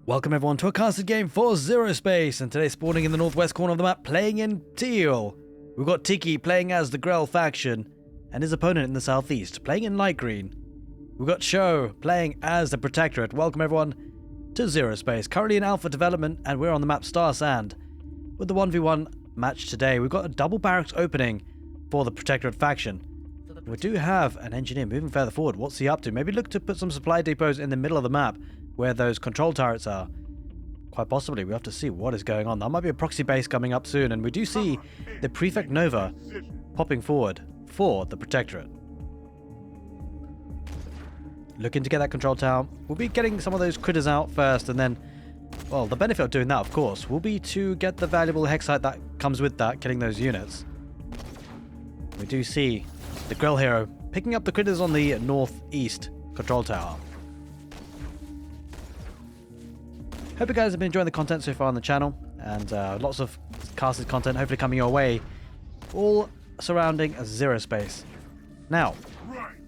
Welcome everyone to a casted game for Zerospace, and today spawning in the northwest corner of the map, playing in teal. We've got Tiki playing as the Grell faction, and his opponent in the southeast, playing in light green. We've got Sho playing as the protectorate. Welcome everyone to Zerospace, currently in alpha development, and we're on the map Starsand. With the 1v1 match today, we've got a double barracks opening for the protectorate faction. We do have an engineer moving further forward. What's he up to? Maybe look to put some supply depots in the middle of the map where those control turrets are. Quite possibly. We have to see what is going on. There might be a proxy base coming up soon, and we do see the prefect Nova popping forward for the protectorate. Looking to get that control tower. We'll be getting some of those critters out first, and then, well, the benefit of doing that, of course, will be to get the valuable hexite that comes with that, killing those units. We do see the Grell hero picking up the critters on the northeast control tower. Hope you guys have been enjoying the content so far on the channel, and lots of casted content hopefully coming your way, all surrounding Zerospace. Now,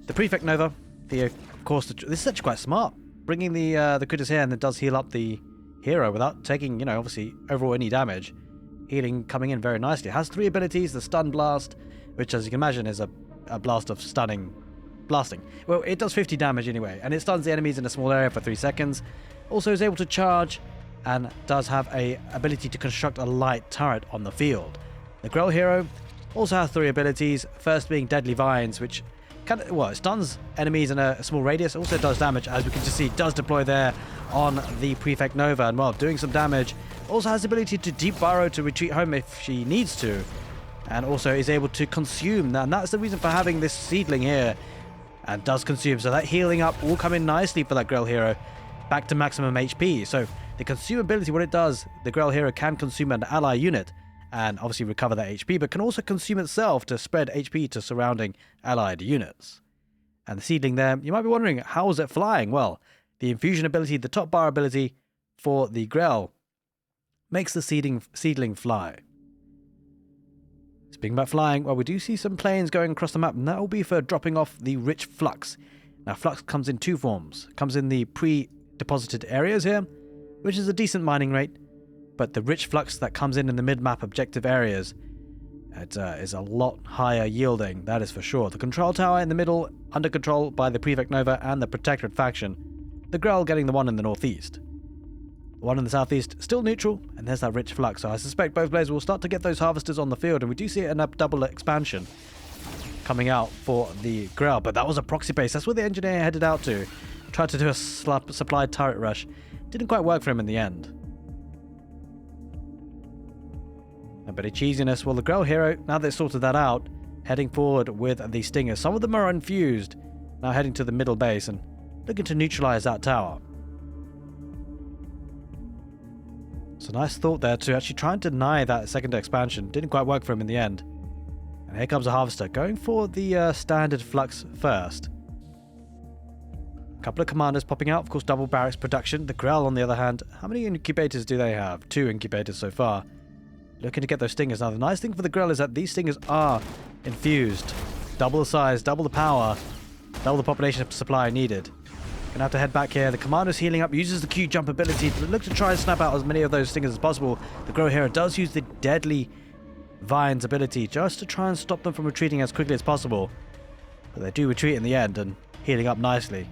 the prefect Nova, of course, this is actually quite smart, bringing the critters here, and it does heal up the hero without taking, obviously overall any damage. Healing coming in very nicely. It has 3 abilities: the stun blast, which as you can imagine is a blast of blasting. Well, it does 50 damage anyway, and it stuns the enemies in a small area for 3 seconds. Also is able to charge, and does have a ability to construct a light turret on the field. The Grell hero also has 3 abilities, first being Deadly Vines, which it stuns enemies in a small radius, also does damage, as we can just see, does deploy there on the prefect Nova, and while doing some damage, also has the ability to deep burrow to retreat home if she needs to, and also is able to consume, and that's the reason for having this seedling here, and does consume, so that healing up will come in nicely for that Grell hero, back to maximum HP. So the consume ability, what it does, the Grell hero can consume an ally unit and obviously recover that HP, but can also consume itself to spread HP to surrounding allied units. And the seedling there, you might be wondering, how is it flying? Well, the infusion ability, the top bar ability for the Grell, makes the seedling fly. Speaking about flying, well, we do see some planes going across the map, and that will be for dropping off the rich flux. Now, flux comes in 2 forms. It comes in the pre-deposited areas here, which is a decent mining rate, but the rich flux that comes in the mid-map objective areas, it is a lot higher yielding, that is for sure. The control tower in the middle, under control by the prefect Nova and the protectorate faction. The Grell getting the one in the northeast. The one in the southeast still neutral, and there's that rich flux. So I suspect both players will start to get those harvesters on the field, and we do see a double expansion coming out for the Grell, but that was a proxy base. That's where the engineer headed out to. Tried to do a supply turret rush. Didn't quite work for him in the end. A bit of cheesiness. Well, the Grell hero, now they've sorted that out, heading forward with the stingers. Some of them are infused, now heading to the middle base and looking to neutralize that tower. It's a nice thought there to actually try and deny that second expansion. Didn't quite work for him in the end. And here comes a harvester, going for the standard flux first. A couple of commanders popping out, of course, double barracks production. The Grell, on the other hand, how many incubators do they have? 2 incubators so far. Looking to get those stingers. Now, the nice thing for the Grell is that these stingers are infused. Double the size, double the power, double the population supply needed. Gonna have to head back here. The commander's healing up, uses the Q jump ability to look to try and snap out as many of those stingers as possible. The Grell hero does use the Deadly Vines ability just to try and stop them from retreating as quickly as possible. But they do retreat in the end and healing up nicely.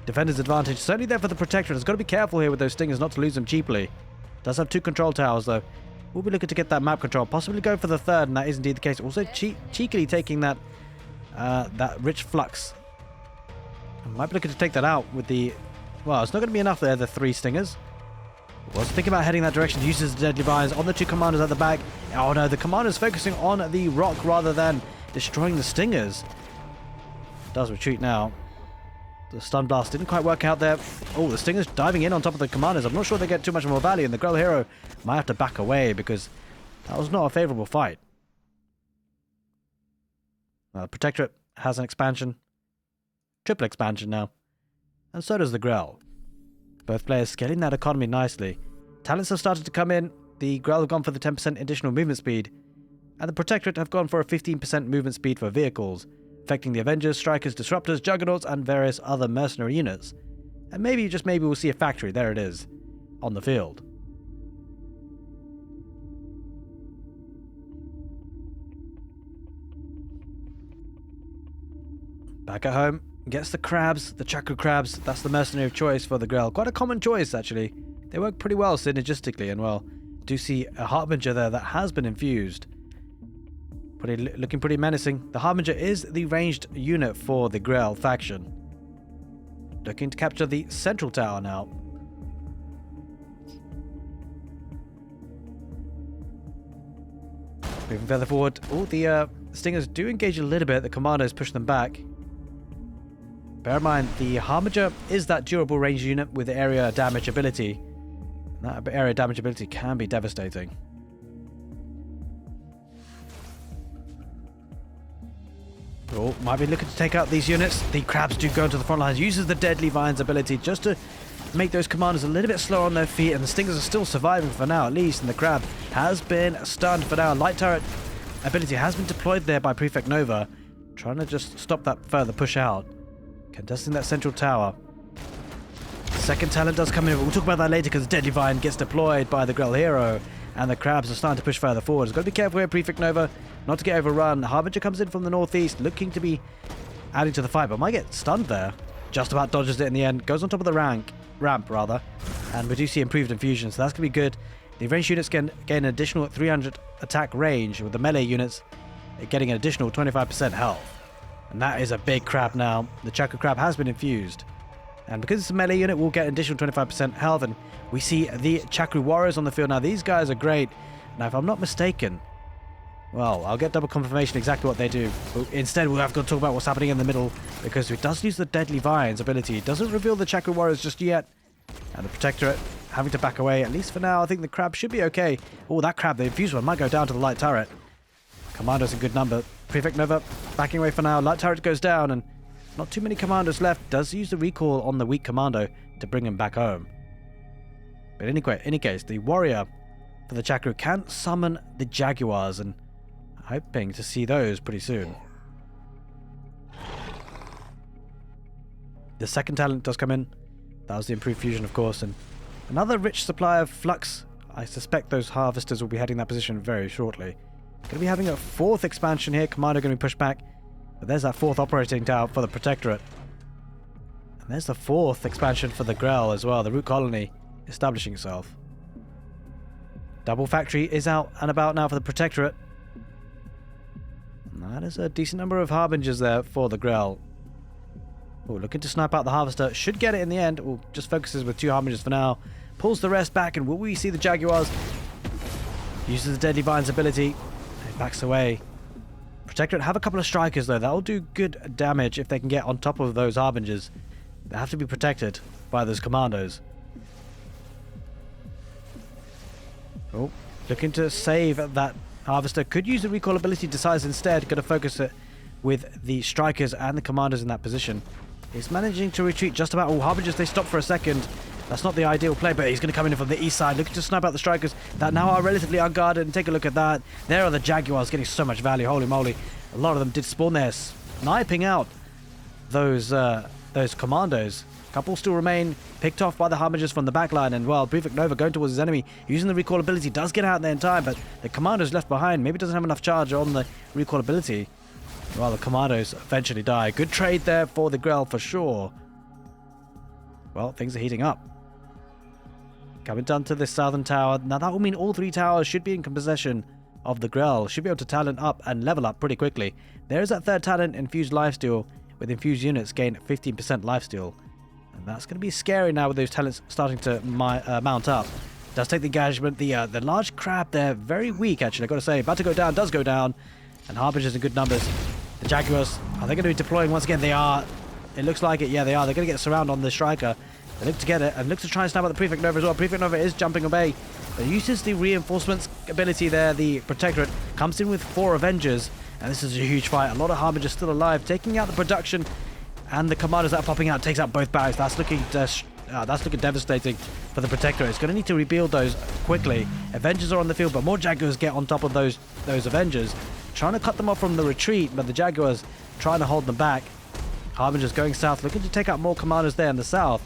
Defender's advantage certainly there for the protectorate. Has got to be careful here with those stingers not to lose them cheaply. Does have 2 control towers though. We'll be looking to get that map control, possibly go for the 3rd, and that is indeed the case. Also cheekily taking that rich flux. Might be looking to take that out with the... Well, it's not going to be enough there, the 3 stingers. Was thinking about heading that direction. Uses the Deadly Vines on the 2 commanders at the back. Oh no, the commander's focusing on the rock rather than destroying the stingers. Does retreat now. The stun blast didn't quite work out there. Oh, the stingers diving in on top of the commanders. I'm not sure they get too much more value, and the Grell hero might have to back away because that was not a favorable fight. The protectorate has an expansion. Triple expansion now. And so does the Grell. Both players scaling that economy nicely. Talents have started to come in. The Grell have gone for the 10% additional movement speed, and the protectorate have gone for a 15% movement speed for vehicles, affecting the avengers, strikers, disruptors, juggernauts, and various other mercenary units. And maybe, just maybe, we'll see a factory. There it is. on the field. Back at home, gets the crabs, the chakra crabs. That's the mercenary of choice for the grell. Quite a common choice, actually. They work pretty well synergistically, and well, do see a harbinger there that has been infused. Looking pretty menacing. The harbinger is the ranged unit for the grell faction. Looking to capture the central tower now. Moving further forward. Oh, the stingers do engage a little bit. The commandos push them back. Bear in mind, the harbinger is that durable range unit with area damage ability. That area damage ability can be devastating. Oh, might be looking to take out these units. The crabs do go into the front lines. Uses the deadly vines ability just to make those commanders a little bit slower on their feet. And the stingers are still surviving for now, at least. And the crab has been stunned for now. Light turret ability has been deployed there by Prefect Nova, trying to just stop that further push out. Contesting that central tower. Second talent does come in. We'll talk about that later because the deadly vine gets deployed by the grell hero. And the crabs are starting to push further forward. Got to be careful here, Prefect Nova, not to get overrun. Harbinger comes in from the northeast, looking to be adding to the fight, but might get stunned there. Just about dodges it in the end. Goes on top of the ramp, and we do see improved infusion, so that's going to be good. The ranged units gain an additional 300 attack range, with the melee units getting an additional 25% health. And that is a big crab now. The chakra crab has been infused. And because it's a melee unit, we'll get an additional 25% health. And we see the chakra warriors on the field. Now, these guys are great. Now, if I'm not mistaken, well, I'll get double confirmation exactly what they do. But instead, we'll have to talk about what's happening in the middle, because it does use the deadly vines ability. It doesn't reveal the chakra warriors just yet. And the protectorate having to back away, at least for now. I think the crab should be okay. Oh, that crab, the infused one, might go down to the light turret. Commandos in good number. Prefect Nova backing away for now. Light turret goes down, and not too many commandos left. Does use the recall on the weak commando to bring him back home. But in any case, the warrior for the chakra can summon the jaguars, and hoping to see those pretty soon. The second talent does come in. That was the improved fusion, of course, and another rich supply of flux. I suspect those harvesters will be heading that position very shortly. Going to be having a fourth expansion here. Commando going to be pushed back. But there's that fourth operating tower for the protectorate. And there's the fourth expansion for the grell as well. The root colony establishing itself. Double factory is out and about now for the protectorate. And that is a decent number of harbingers there for the grell. Oh, looking to snipe out the harvester. Should get it in the end. Oh, just focuses with two harbingers for now. Pulls the rest back, and will we see the jaguars? Uses the deadly vines ability. And backs away. Protectorate have a couple of strikers though. That'll do good damage if they can get on top of those harbingers. They have to be protected by those commandos. Oh, looking to save that harvester. Could use the recall ability to size instead. Going to focus it with the strikers and the commanders in that position. He's managing to retreat just about. Oh, harbingers, they stop for a second. That's not the ideal play, but he's going to come in from the east side, looking to snipe out the strikers that now are relatively unguarded. And take a look at that. There are the jaguars getting so much value. Holy moly. A lot of them did spawn there, sniping out those commandos. A couple still remain, picked off by the harbingers from the backline. And, well, Prefect Nova going towards his enemy, using the recall ability, does get out there in time, but the commandos left behind. Maybe doesn't have enough charge on the recall ability. Well, the commandos eventually die. Good trade there for the grell for sure. Well, things are heating up. Coming down to this southern tower. Now that will mean all three towers should be in possession of the grell. Should be able to talent up and level up pretty quickly. There is that third talent, infused lifesteal, with infused units gain 15% lifesteal. And that's going to be scary now with those talents starting to mount up. Does take the engagement. The large crab there, very weak actually, I've got to say. About to go down, does go down. And harbingers in good numbers. The jaguars, are they going to be deploying once again? They are. It looks like it. Yeah, they are. They're going to get surrounded on the striker. They look to get it and look to try and snap out the Prefect Nova as well. Prefect Nova is jumping away. But uses the reinforcements ability there. The protectorate comes in with 4 avengers. And this is a huge fight. A lot of harbingers still alive. Taking out the production. And the commanders that are popping out takes out both barracks. That's looking devastating for the protectorate. It's going to need to rebuild those quickly. Avengers are on the field, but more jaguars get on top of those avengers. Trying to cut them off from the retreat, but the jaguars trying to hold them back. Harbingers going south, looking to take out more commanders there in the south.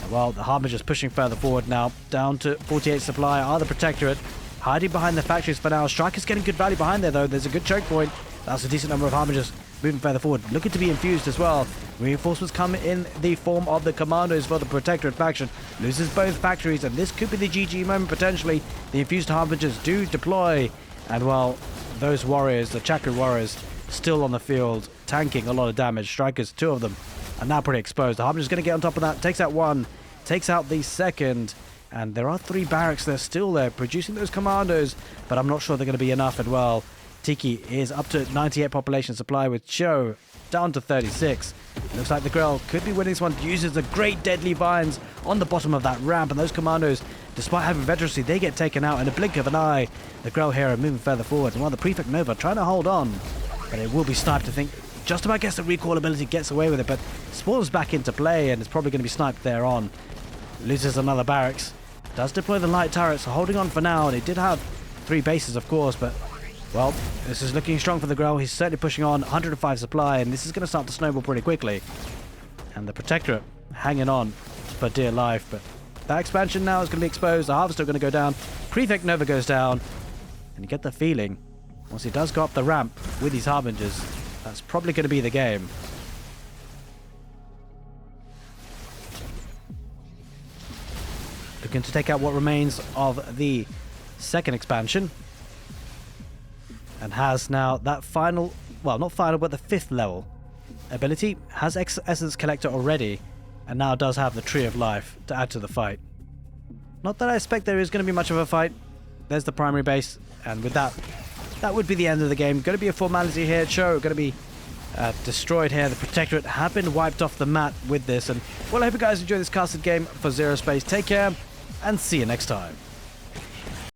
Well, the Harbinger's pushing further forward now, down to 48 supply. Are the protectorate hiding behind the factories for now. Striker's getting good value behind there, though. There's a good choke point. That's a decent number of Harbingers moving further forward, looking to be infused as well. Reinforcements come in the form of the commandos for the protectorate faction. Loses both factories, and this could be the GG moment potentially. The infused Harbingers do deploy, and well, those warriors, the Chakra warriors, still on the field, tanking a lot of damage. Strikers, 2 of them, are now pretty exposed. The Harbinger's going to get on top of that, takes out 1, takes out the second, and there are 3 barracks there still there, producing those commandos, but I'm not sure they're going to be enough. And well, Tiki is up to 98 population supply, with Cho down to 36. Looks like the Grell could be winning this one. Uses the great deadly vines on the bottom of that ramp, and those commandos, despite having veterancy, they get taken out in a blink of an eye. The Grell hero moving further forward, and while the Prefect Nova trying to hold on, but it will be sniped. I think just about gets the recall ability, gets away with it, but spawns back into play, and it's probably going to be sniped there on. Loses another barracks. Does deploy the light turrets, so holding on for now. They did have 3 bases, of course, but well, this is looking strong for the Grell. He's certainly pushing on, 105 supply, and this is going to start to snowball pretty quickly. And the Protectorate hanging on for dear life, but that expansion now is going to be exposed. The Harvester going to go down. Prefect Nova goes down, and you get the feeling, once he does go up the ramp with these Harbingers, that's probably going to be the game. Looking to take out what remains of the second expansion. And has now that final, well, not final, but the 5th level ability. Has Essence Collector already, and now does have the Tree of Life to add to the fight. Not that I expect there is going to be much of a fight. There's the primary base, and with that, that would be the end of the game. Going to be a formality here. Cho going to be destroyed here. The Protectorate have been wiped off the mat with this. And well, I hope you guys enjoy this casted game for Zerospace. Take care, and see you next time.